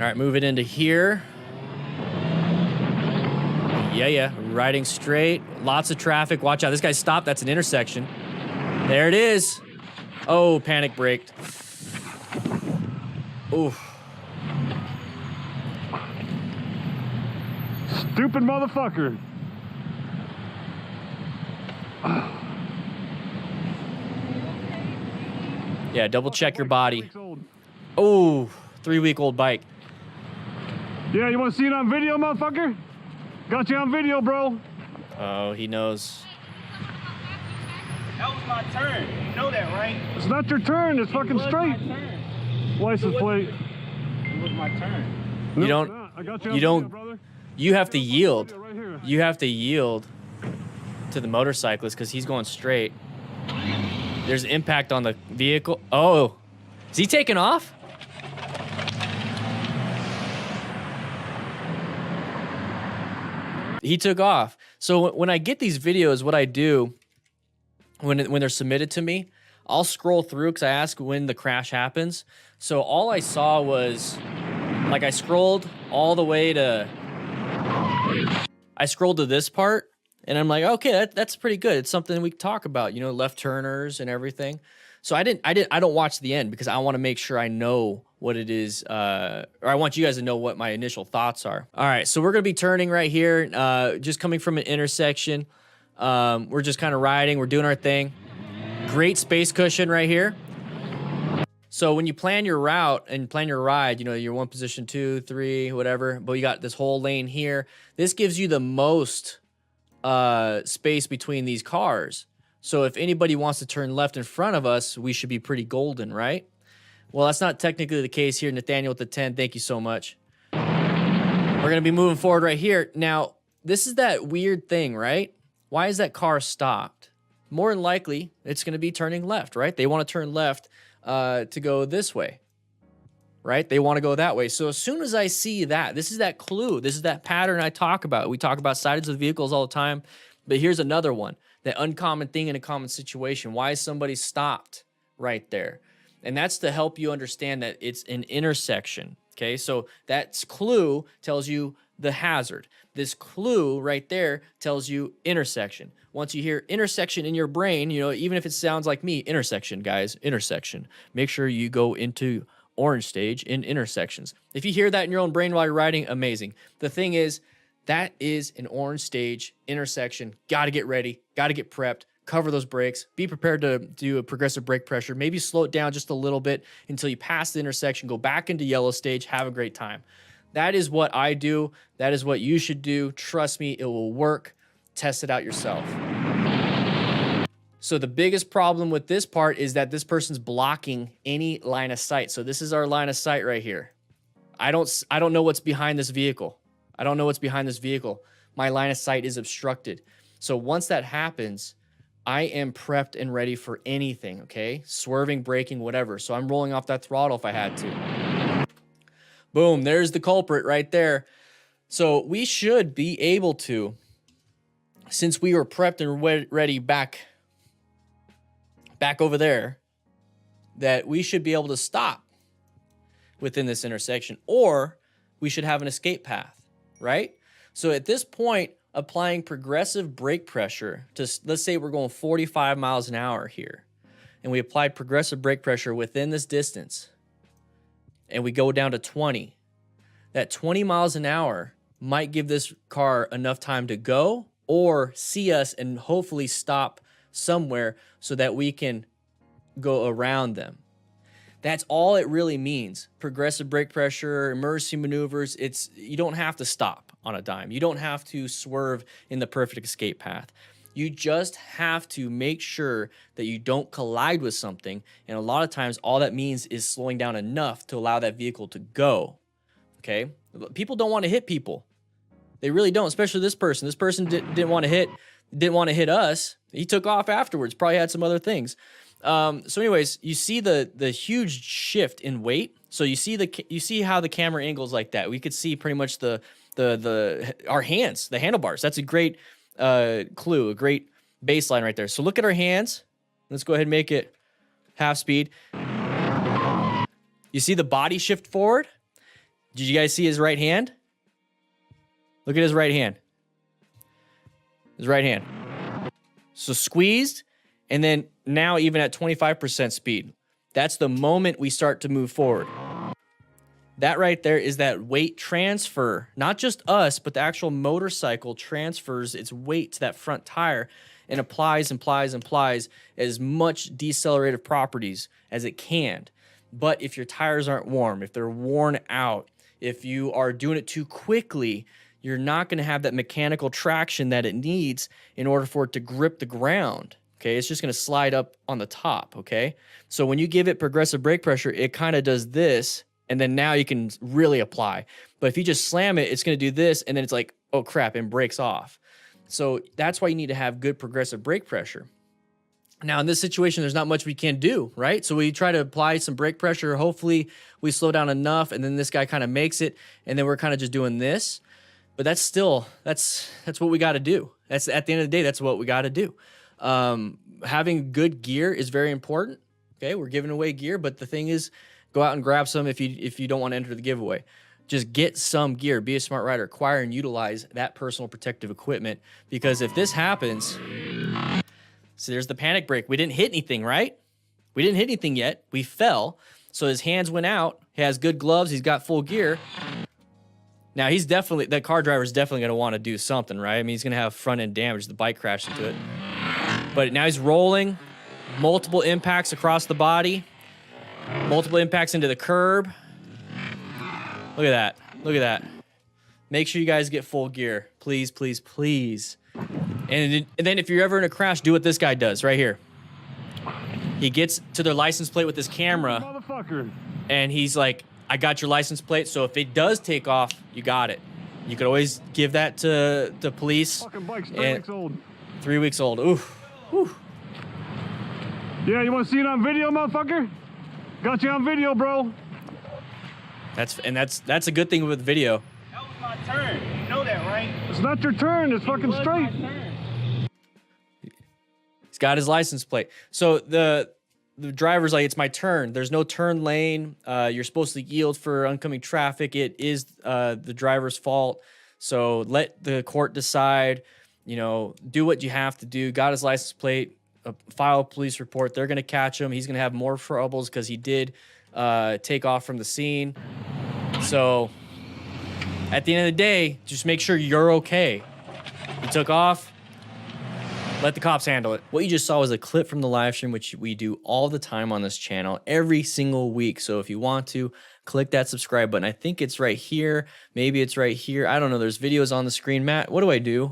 All right, move it into here. Yeah, riding straight. Lots of traffic. Watch out. This guy stopped. That's an intersection. There it is. Oh, panic braked. Oof. Stupid motherfucker. Yeah, double check your body. Oh, 3-week-old bike. Yeah, you want to see it on video, motherfucker? Got you on video, bro. Oh, he knows. That was my turn. You know that, right? It's not your turn. It's fucking straight. License plate. It was my turn. You No, don't. it's not. I got you on You video, don't. brother. You have to yield. Right here. You have to yield to the motorcyclist because he's going straight. There's impact on the vehicle. Oh, is he taking off? He took off. So when I get these videos, what I do when they're submitted to me, I'll scroll through because I ask when the crash happens. So all I saw was, like, I scrolled all the way to, I scrolled to this part, and I'm like, okay, that's pretty good. It's something we can talk about, you know, left turners and everything. So I don't watch the end because I want to make sure I know what it is, or I want you guys to know what my initial thoughts are. All right, so we're gonna be turning right here, just coming from an intersection. We're just kind of riding, we're doing our thing. Great space cushion right here. So when you plan your route and plan your ride, you know, you're 1 position, 2, 3, whatever, but you got this whole lane here. This gives you the most space between these cars. So if anybody wants to turn left in front of us, we should be pretty golden, right? Well, that's not technically the case here. Nathaniel with the 10, thank you so much. We're going to be moving forward right here. Now, this is that weird thing, right? Why is that car stopped? More than likely, it's going to be turning left, right? They want to turn left to go this way, right? They want to go that way. So as soon as I see that, this is that clue. This is that pattern I talk about. We talk about sides of vehicles all the time, but here's another one. That uncommon thing in a common situation. Why is somebody stopped right there? And that's to help you understand that it's an intersection, okay? So that clue tells you the hazard. This clue right there tells you intersection. Once you hear intersection in your brain, you know, even if it sounds like me, intersection, guys, intersection. Make sure you go into orange stage in intersections. If you hear that in your own brain while you're riding, amazing. The thing is, that is an orange stage intersection. Got to get ready, got to get prepped, cover those brakes, be prepared to do a progressive brake pressure, maybe slow it down just a little bit until you pass the intersection, go back into yellow stage, have a great time. That is what I do. That is what you should do. Trust me, it will work. Test it out yourself. So the biggest problem with this part is that this person's blocking any line of sight. So this is our line of sight right here. I don't know what's behind this vehicle. I don't know what's behind this vehicle. My line of sight is obstructed. So once that happens, I am prepped and ready for anything, okay? Swerving, braking, whatever. So I'm rolling off that throttle if I had to. Boom, there's the culprit right there. So we should be able to, since we were prepped and ready back over there, that we should be able to stop within this intersection, or we should have an escape path. Right? So at this point, applying progressive brake pressure to, let's say we're going 45 miles an hour here, and we applied progressive brake pressure within this distance, and we go down to 20. That 20 miles an hour might give this car enough time to go or see us and hopefully stop somewhere so that we can go around them. That's all it really means. Progressive brake pressure, emergency maneuvers, you don't have to stop on a dime. You don't have to swerve in the perfect escape path. You just have to make sure that you don't collide with something. And a lot of times, all that means is slowing down enough to allow that vehicle to go. Okay? People don't want to hit people. They really don't, especially this person. This person didn't want to hit us. He took off afterwards, probably had some other things. So anyways, you see the huge shift in weight. So you see how the camera angles like that. We could see pretty much our hands, the handlebars. That's a great clue, a great baseline right there. So look at our hands. Let's go ahead and make it half speed. You see the body shift forward? Did you guys see his right hand? Look at his right hand. His right hand. So squeezed, and then now even at 25% speed. That's the moment we start to move forward. That right there is that weight transfer. Not just us, but the actual motorcycle transfers its weight to that front tire and applies as much decelerative properties as it can. But if your tires aren't warm, if they're worn out, if you are doing it too quickly, you're not going to have that mechanical traction that it needs in order for it to grip the ground. Okay, it's just going to slide up on the top. Okay, so when you give it progressive brake pressure, it kind of does this, and then now you can really apply. But if you just slam it, it's going to do this, and then it's like, oh crap, and breaks off. So that's why you need to have good progressive brake pressure. Now, in this situation, there's not much we can do, right? So we try to apply some brake pressure. Hopefully, we slow down enough, and then this guy kind of makes it, and then we're kind of just doing this. But that's still, that's what we got to do. That's at the end of the day, that's what we got to do. Having good gear is very important. Okay, we're giving away gear, but the thing is, go out and grab some if you don't want to enter the giveaway. Just get some gear. Be a smart rider. Acquire and utilize that personal protective equipment, because if this happens, so there's the panic brake. We didn't hit anything, right? We didn't hit anything yet. We fell. So his hands went out. He has good gloves. He's got full gear. Now, that car driver is definitely going to want to do something, right? I mean, he's going to have front end damage. The bike crashed into it. But now he's rolling. Multiple impacts across the body. Multiple impacts into the curb. Look at that. Look at that. Make sure you guys get full gear. Please, please, please. And then if you're ever in a crash, do what this guy does right here. He gets to their license plate with his camera. Motherfucker. And he's like, I got your license plate, so if it does take off, you got it. You could always give that to the police. Fucking bike's 3 weeks old. 3 weeks old. Oof. Oof. Yeah, you want to see it on video, motherfucker? Got you on video, bro. That's a good thing with video. That was my turn. You know that, right? It's not your turn. It's fucking straight. He's got his license plate. So the driver's like, it's my turn. There's no turn lane. You're supposed to yield for oncoming traffic. It is the driver's fault. So let the court decide. You know, do what you have to do. Got his license plate. File a police report. They're going to catch him. He's going to have more troubles because he did take off from the scene. So at the end of the day, just make sure you're okay. He took off. Let the cops handle it. What you just saw was a clip from the live stream, which we do all the time on this channel, every single week. So if you want to, click that subscribe button. I think it's right here. Maybe it's right here. I don't know. There's videos on the screen. Matt, what do I do?